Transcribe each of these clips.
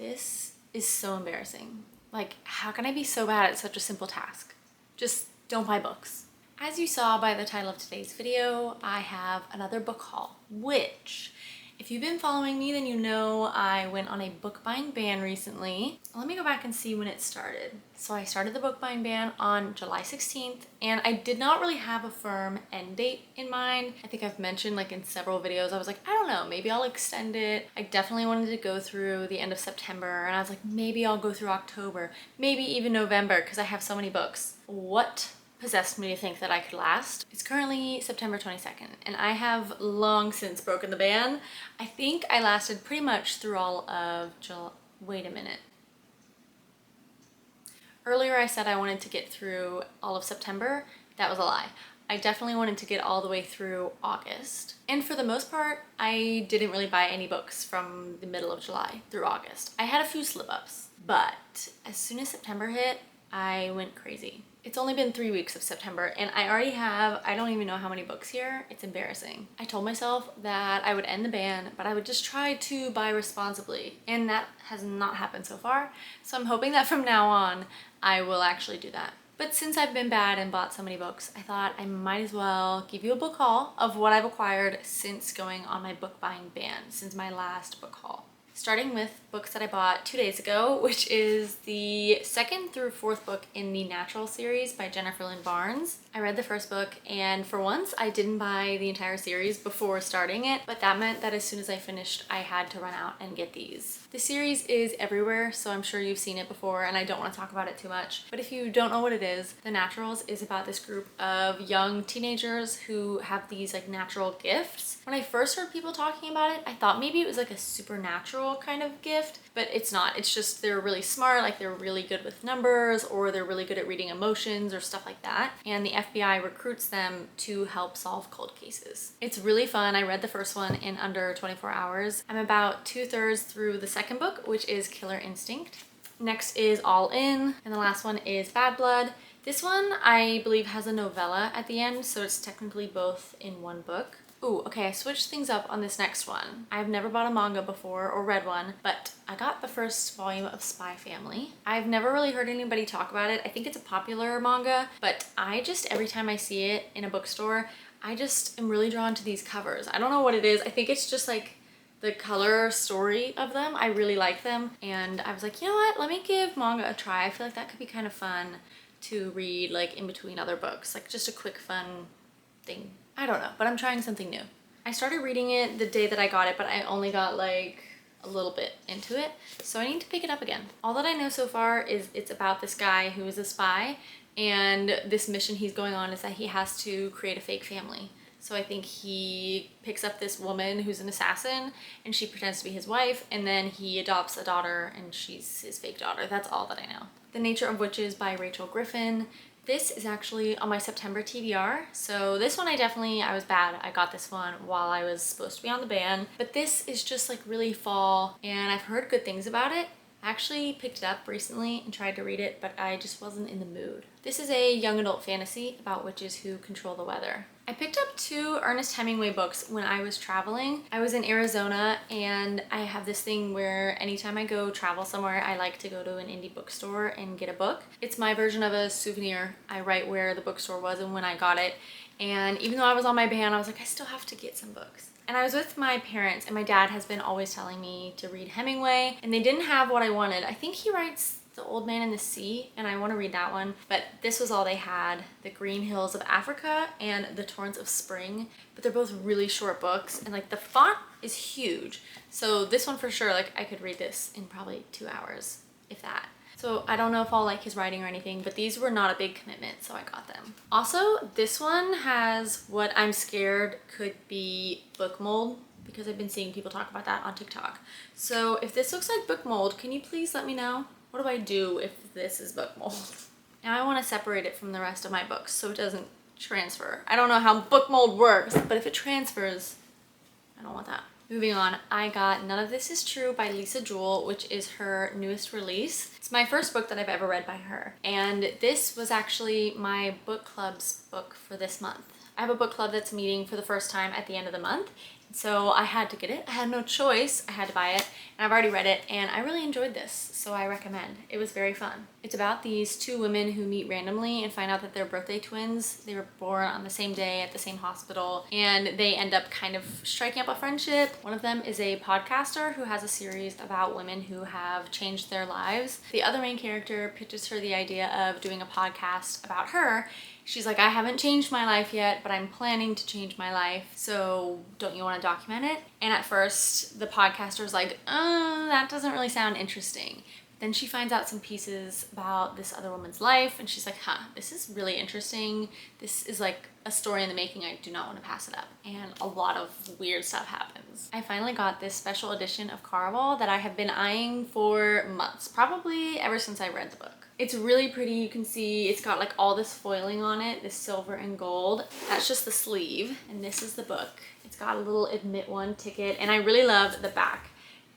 This is so embarrassing. Like, how can I be so bad at such a simple task? Just don't buy books. As you saw by the title of today's video, I have another book haul, which, if you've been following me, then you know I went on a book buying ban recently. Let me go back and see when it started. So I started the book buying ban on July 16th, and I did not really have a firm end date in mind. I think I've mentioned like in several videos, I was like, I don't know, maybe I'll extend it. I definitely wanted to go through the end of September, and I was like, maybe I'll go through October, maybe even November, because I have so many books. What possessed me to think that I could last? It's currently September 22nd, and I have long since broken the ban. I think I lasted pretty much through all of July. Wait a minute. Earlier I said I wanted to get through all of September. That was a lie. I definitely wanted to get all the way through August. And for the most part, I didn't really buy any books from the middle of July through August. I had a few slip-ups, but as soon as September hit, I went crazy. It's only been 3 weeks of September, and I already have, I don't even know how many books here. It's embarrassing. I told myself that I would end the ban, but I would just try to buy responsibly, and that has not happened so far. So I'm hoping that from now on, I will actually do that. But since I've been bad and bought so many books, I thought I might as well give you a book haul of what I've acquired since going on my book buying ban, since my last book haul. Starting with books that I bought 2 days ago, which is the second through fourth book in the Natural series by Jennifer Lynn Barnes. I read the first book, and for once I didn't buy the entire series before starting it, but that meant that as soon as I finished, I had to run out and get these. The series is everywhere, so I'm sure you've seen it before, and I don't want to talk about it too much. But if you don't know what it is, The Naturals is about this group of young teenagers who have these like natural gifts. When I first heard people talking about it, I thought maybe it was like a supernatural kind of gift, but it's not. It's just they're really smart, like they're really good with numbers, or they're really good at reading emotions or stuff like that, and the FBI recruits them to help solve cold cases. It's really fun. I read the first one in under 24 hours. I'm about 2/3 through the second book, which is Killer Instinct. Next is All In, and the last one is Bad Blood. This one I believe has a novella at the end, so it's technically both in one book. Ooh, okay, I switched things up on this next one. I've never bought a manga before or read one, but I got the first volume of Spy Family. I've never really heard anybody talk about it. I think it's a popular manga, but I just, every time I see it in a bookstore, I just am really drawn to these covers. I don't know what it is. I think it's just like the color story of them. I really like them, and I was like, you know what? Let me give manga a try. I feel like that could be kind of fun to read like in between other books, like just a quick fun thing. I don't know, but I'm trying something new. I started reading it the day that I got it, but I only got like a little bit into it, so I need to pick it up again. All that I know so far is it's about this guy who is a spy, and this mission he's going on is that he has to create a fake family. So I think he picks up this woman who's an assassin, and she pretends to be his wife, and then he adopts a daughter, and she's his fake daughter. That's all that I know. The Nature of Witches by Rachel Griffin. This is actually on my September TBR. So this one I was bad. I got this one while I was supposed to be on the ban, but this is just like really fall, and I've heard good things about it. I actually picked it up recently and tried to read it, but I just wasn't in the mood. This is a young adult fantasy about witches who control the weather. I picked up 2 Ernest Hemingway books when I was traveling. I was in Arizona, and I have this thing where anytime I go travel somewhere, I like to go to an indie bookstore and get a book. It's my version of a souvenir. I write where the bookstore was and when I got it. And even though I was on my ban, I was like, I still have to get some books. And I was with my parents, and my dad has been always telling me to read Hemingway, and they didn't have what I wanted. I think he writes The Old Man and the Sea, and I want to read that one, but this was all they had. The Green Hills of Africa and The Torrents of Spring, but they're both really short books, and like the font is huge. So this one for sure, like I could read this in probably 2 hours, if that. So I don't know if I'll like his writing or anything, but these were not a big commitment, so I got them. Also, this one has what I'm scared could be book mold, because I've been seeing people talk about that on TikTok. So if this looks like book mold, can you please let me know? What do I do if this is book mold? Now I want to separate it from the rest of my books so it doesn't transfer. I don't know how book mold works, but if it transfers, I don't want that. Moving on, I got None of This Is True by Lisa Jewell, which is her newest release. It's my first book that I've ever read by her. And this was actually my book club's book for this month. I have a book club that's meeting for the first time at the end of the month, So I had to get it. I had no choice. I had to buy it, and I've already read it, and I really enjoyed this, so I recommend. It was very fun. It's about these two women who meet randomly and find out that they're birthday twins. They were born on the same day at the same hospital, and they end up kind of striking up a friendship. One of them is a podcaster who has a series about women who have changed their lives. The other main character pitches her the idea of doing a podcast about her. She's like, I haven't changed my life yet, but I'm planning to change my life. So don't you want to document it? And at first the podcaster's like, that doesn't really sound interesting. Then she finds out some pieces about this other woman's life, and she's like, this is really interesting. This is like a story in the making. I do not want to pass it up. And a lot of weird stuff happens. I finally got this special edition of Caraval that I have been eyeing for months, probably ever since I read the book. It's really pretty. You can see it's got like all this foiling on it, this silver and gold. That's just the sleeve, and this is the book. It's got a little admit one ticket, and I really love the back.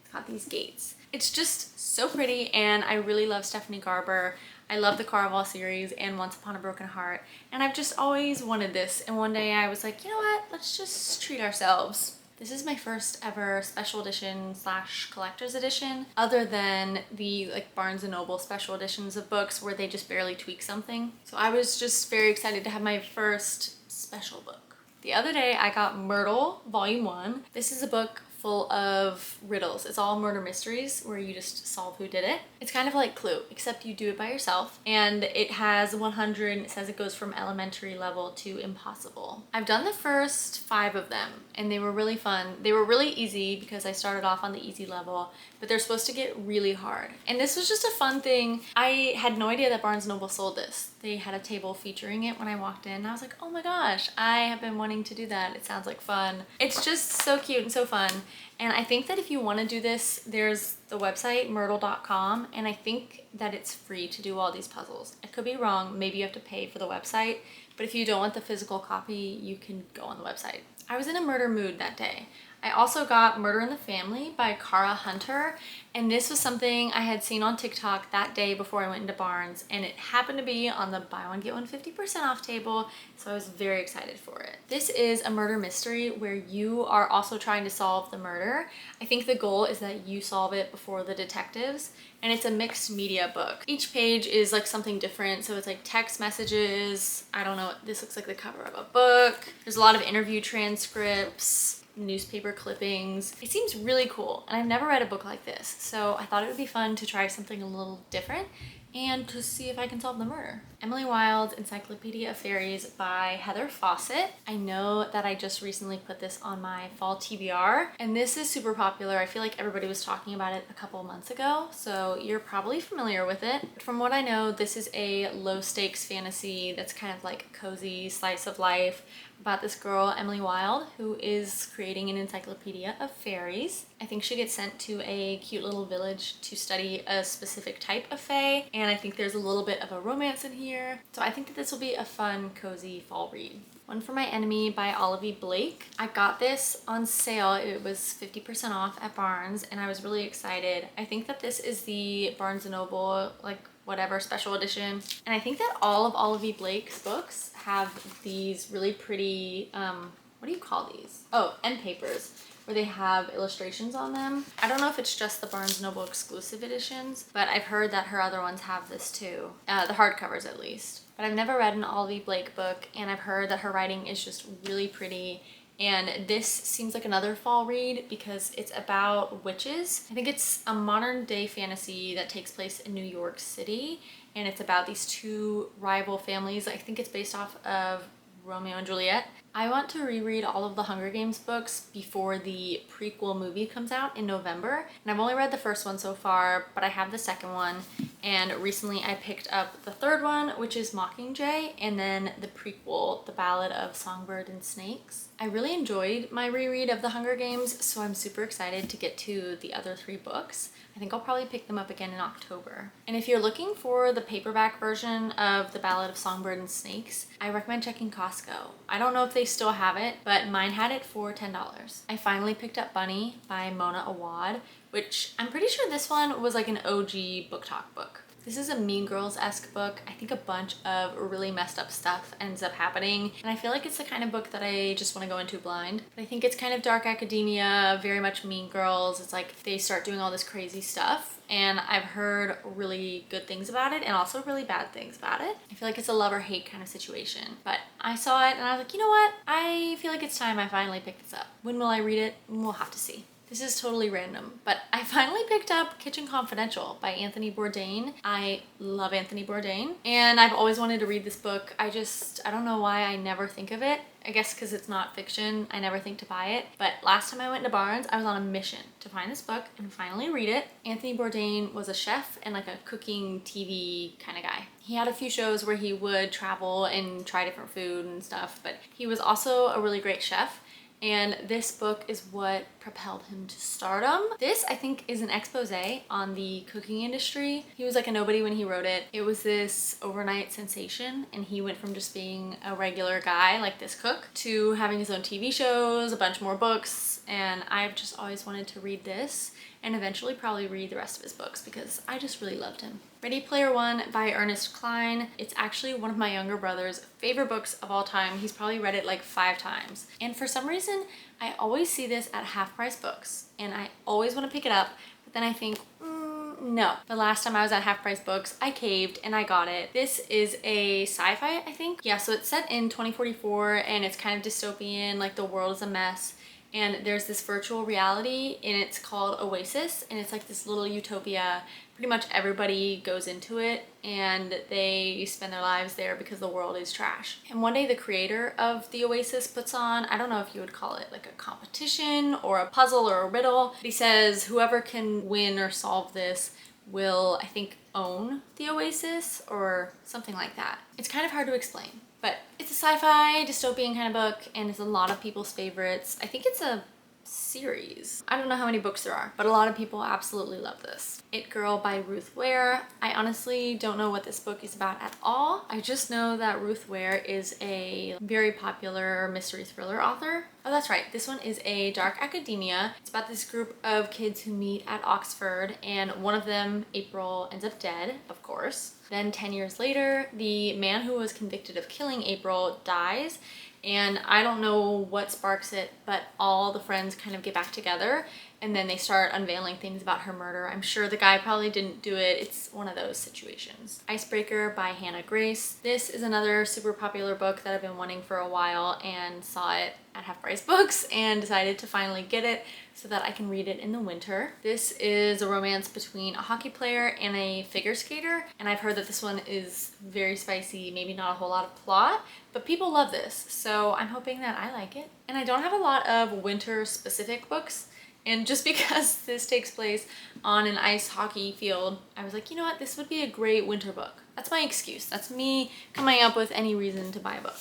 It's got these gates. It's just so pretty, and I really love Stephanie Garber. I love the Caraval series and Once Upon a Broken Heart, and I've just always wanted this. And one day I was like, you know what? Let's just treat ourselves. This is my first ever special edition / collector's edition, other than the like Barnes & Noble special editions of books where they just barely tweak something. So I was just very excited to have my first special book. The other day I got Myrtle Volume 1. This is a book full of riddles. It's all murder mysteries where you just solve who did it. It's kind of like Clue, except you do it by yourself. And it has 100, it says it goes from elementary level to impossible. I've done the first 5 of them, and they were really fun. They were really easy because I started off on the easy level, but they're supposed to get really hard. And this was just a fun thing. I had no idea that Barnes & Noble sold this. They had a table featuring it when I walked in, and I was like, oh my gosh, I have been wanting to do that. It sounds like fun. It's just so cute and so fun. And I think that if you want to do this, there's the website myrtle.com, and I think that it's free to do all these puzzles. I could be wrong. Maybe you have to pay for the website, but if you don't want the physical copy, you can go on the website. I was in a murder mood that day. I also got Murder in the Family by Kara Hunter, and this was something I had seen on TikTok that day before I went into Barnes, and it happened to be on the buy one get one 50% off table, so I was very excited for it. This is a murder mystery where you are also trying to solve the murder. I think the goal is that you solve it before the detectives, and it's a mixed media book. Each page is like something different, so it's like text messages. I don't know, this looks like the cover of a book. There's a lot of interview transcripts, newspaper clippings. It seems really cool, and I've never read a book like this, so I thought it would be fun to try something a little different and to see if I can solve the murder. Emily Wilde's Encyclopedia of Fairies by Heather Fawcett. I know that I just recently put this on my fall TBR, and this is super popular. I feel like everybody was talking about it a couple of months ago, so you're probably familiar with it. From what I know, this is a low stakes fantasy that's kind of like a cozy slice of life about this girl, Emily Wilde, who is creating an encyclopedia of fairies. I think she gets sent to a cute little village to study a specific type of fae, and I think there's a little bit of a romance in here. So I think that this will be a fun, cozy fall read. One for My Enemy by Olivia Blake. I got this on sale. It was 50% off at Barnes, and I was really excited. I think that this is the Barnes & Noble, like, whatever special edition. And I think that all of Olivia Blake's books have these really pretty, what do you call these? Oh, end papers, where they have illustrations on them. I don't know if it's just the Barnes & Noble exclusive editions, but I've heard that her other ones have this too. The hardcovers at least. But I've never read an Olivia Blake book, and I've heard that her writing is just really pretty. And this seems like another fall read because it's about witches. I think it's a modern day fantasy that takes place in New York City, and it's about these two rival families. I think it's based off of Romeo and Juliet. I want to reread all of the Hunger Games books before the prequel movie comes out in November. And I've only read the first one so far, but I have the second one. And recently I picked up the third one, which is Mockingjay, and then the prequel, The Ballad of Songbird and Snakes. I really enjoyed my reread of the Hunger Games, so I'm super excited to get to the other 3 books. I think I'll probably pick them up again in October. And if you're looking for the paperback version of The Ballad of Songbird and Snakes, I recommend checking Costco. I don't know if they still have it, but mine had it for $10. I finally picked up Bunny by Mona Awad, which I'm pretty sure this one was like an OG Book Talk book. This is a Mean Girls-esque book. I think a bunch of really messed up stuff ends up happening, and I feel like it's the kind of book that I just want to go into blind. But I think it's kind of dark academia, very much Mean Girls. It's like they start doing all this crazy stuff, and I've heard really good things about it and also really bad things about it. I feel like it's a love or hate kind of situation. But I saw it and I was like, you know what? I feel like it's time I finally pick this up. When will I read it? We'll have to see. This is totally random, but I finally picked up Kitchen Confidential by Anthony Bourdain. I love Anthony Bourdain, and I've always wanted to read this book. I don't know why I never think of it. I guess because it's not fiction, I never think to buy it. But last time I went to Barnes, I was on a mission to find this book and finally read it. Anthony Bourdain was a chef and like a cooking TV kind of guy. He had a few shows where he would travel and try different food and stuff, but he was also a really great chef. And this book is what propelled him to stardom. This, I think, is an expose on the cooking industry. He was like a nobody when he wrote it. It was this overnight sensation, and he went from just being a regular guy like this cook to having his own TV shows, a bunch more books, and I've just always wanted to read this and eventually probably read the rest of his books because I just really loved him. Ready Player One by Ernest Cline. It's actually one of my younger brother's favorite books of all time. He's probably read it like 5 times. And for some reason, I always see this at Half Price Books and I always want to pick it up, but then I think, no. The last time I was at Half Price Books, I caved and I got it. This is a sci-fi, I think. Yeah, so it's set in 2044 and it's kind of dystopian, like the world is a mess. And there's this virtual reality and it's called Oasis, and it's like this little utopia. Pretty much everybody goes into it and they spend their lives there because the world is trash. And one day the creator of the Oasis puts on, I don't know if you would call it like a competition or a puzzle or a riddle. He says whoever can win or solve this will, I think, own the Oasis or something like that. It's kind of hard to explain. But it's a sci-fi dystopian kind of book and it's a lot of people's favorites. I think it's a series. I don't know how many books there are, but a lot of people absolutely love this. It Girl by Ruth Ware. I honestly don't know what this book is about at all. I just know that Ruth Ware is a very popular mystery thriller author. Oh, that's right. This one is a dark academia. It's about this group of kids who meet at Oxford, and one of them, April, ends up dead, of course. Then 10 years later, the man who was convicted of killing April dies, and I don't know what sparks it, but all the friends kind of get back together and then they start unveiling things about her murder. I'm sure the guy probably didn't do it. It's one of those situations. Icebreaker by Hannah Grace. This is another super popular book that I've been wanting for a while and saw it at Half Price Books and decided to finally get it so that I can read it in the winter. This is a romance between a hockey player and a figure skater, and I've heard that this one is very spicy, maybe not a whole lot of plot, but people love this, so I'm hoping that I like it. And I don't have a lot of winter specific books, and just because this takes place on an ice hockey field, I was like, you know what, this would be a great winter book. That's my excuse. That's me coming up with any reason to buy a book.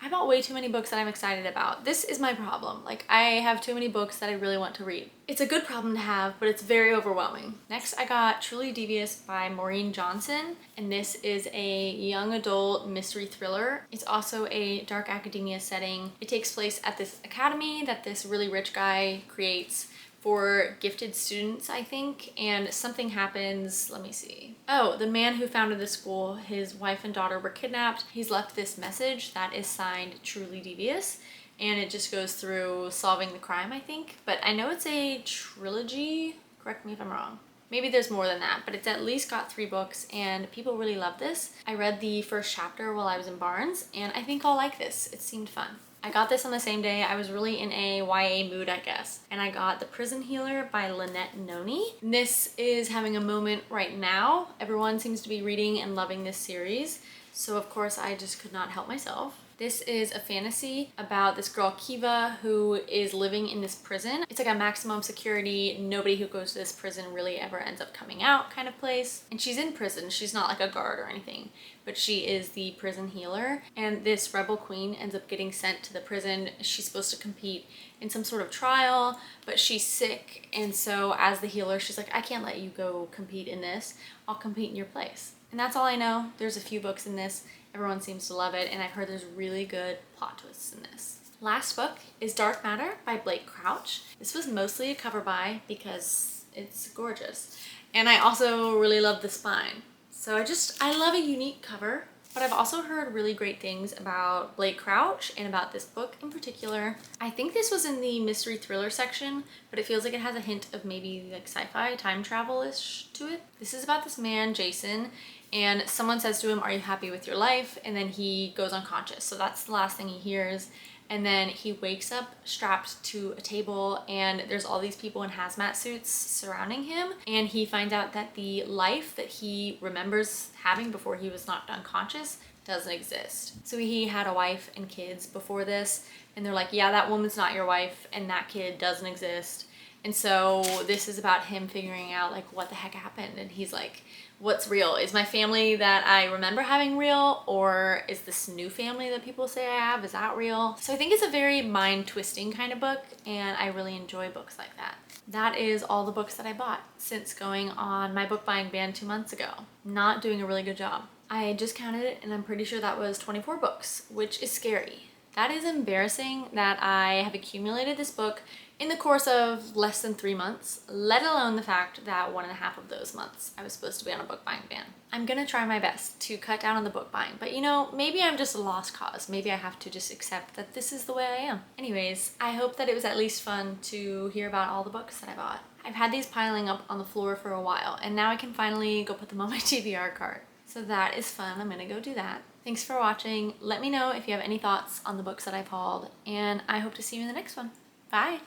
I bought way too many books that I'm excited about. This is my problem. Like, I have too many books that I really want to read. It's a good problem to have, but it's very overwhelming. Next, I got Truly Devious by Maureen Johnson, and this is a young adult mystery thriller. It's also a dark academia setting. It takes place at this academy that this really rich guy creates for gifted students, I think, and something happens. Let me see. Oh, the man who founded the school, his wife and daughter were kidnapped. He's left this message that is signed Truly Devious, and it just goes through solving the crime, I think. But I know it's a trilogy. Correct me if I'm wrong. Maybe there's more than that, but it's at least got 3 books and people really love this. I read the first chapter while I was in Barnes, and I think I'll like this. It seemed fun. I got this on the same day. I was really in a YA mood, I guess. And I got The Prison Healer by Lynette Noni. This is having a moment right now. Everyone seems to be reading and loving this series. So of course I just could not help myself. This is a fantasy about this girl Kiva who is living in this prison. It's like a maximum security, nobody who goes to this prison really ever ends up coming out kind of place. And she's in prison. She's not like a guard or anything, but she is the prison healer. And this rebel queen ends up getting sent to the prison. She's supposed to compete in some sort of trial, but she's sick. And so as the healer, she's like, I can't let you go compete in this. I'll compete in your place. And that's all I know. There's a few books in this. Everyone seems to love it, and I've heard there's really good plot twists in this. Last book is Dark Matter by Blake Crouch. This was mostly a cover buy because it's gorgeous. And I also really love the spine. So I love a unique cover, but I've also heard really great things about Blake Crouch and about this book in particular. I think this was in the mystery thriller section, but it feels like it has a hint of maybe like sci-fi time travel-ish to it. This is about this man, Jason, and someone says to him, "Are you happy with your life?" And then he goes unconscious. So that's the last thing he hears. And then he wakes up strapped to a table and there's all these people in hazmat suits surrounding him. And he finds out that the life that he remembers having before he was knocked unconscious doesn't exist. So he had a wife and kids before this, and they're like, yeah, that woman's not your wife and that kid doesn't exist. And so this is about him figuring out like what the heck happened. And he's like, what's real? Is my family that I remember having real, or is this new family that people say I have, is that real? So I think it's a very mind-twisting kind of book, and I really enjoy books like that. That is all the books that I bought since going on my book buying ban 2 months ago. Not doing a really good job. I just counted it and I'm pretty sure that was 24 books, which is scary. That is embarrassing that I have accumulated this book in the course of less than 3 months, let alone the fact that 1.5 of those months I was supposed to be on a book buying ban. I'm gonna try my best to cut down on the book buying, but you know, maybe I'm just a lost cause. Maybe I have to just accept that this is the way I am. Anyways, I hope that it was at least fun to hear about all the books that I bought. I've had these piling up on the floor for a while, and now I can finally go put them on my TBR cart. So that is fun. I'm gonna go do that. Thanks for watching. Let me know if you have any thoughts on the books that I've hauled, and I hope to see you in the next one. Bye!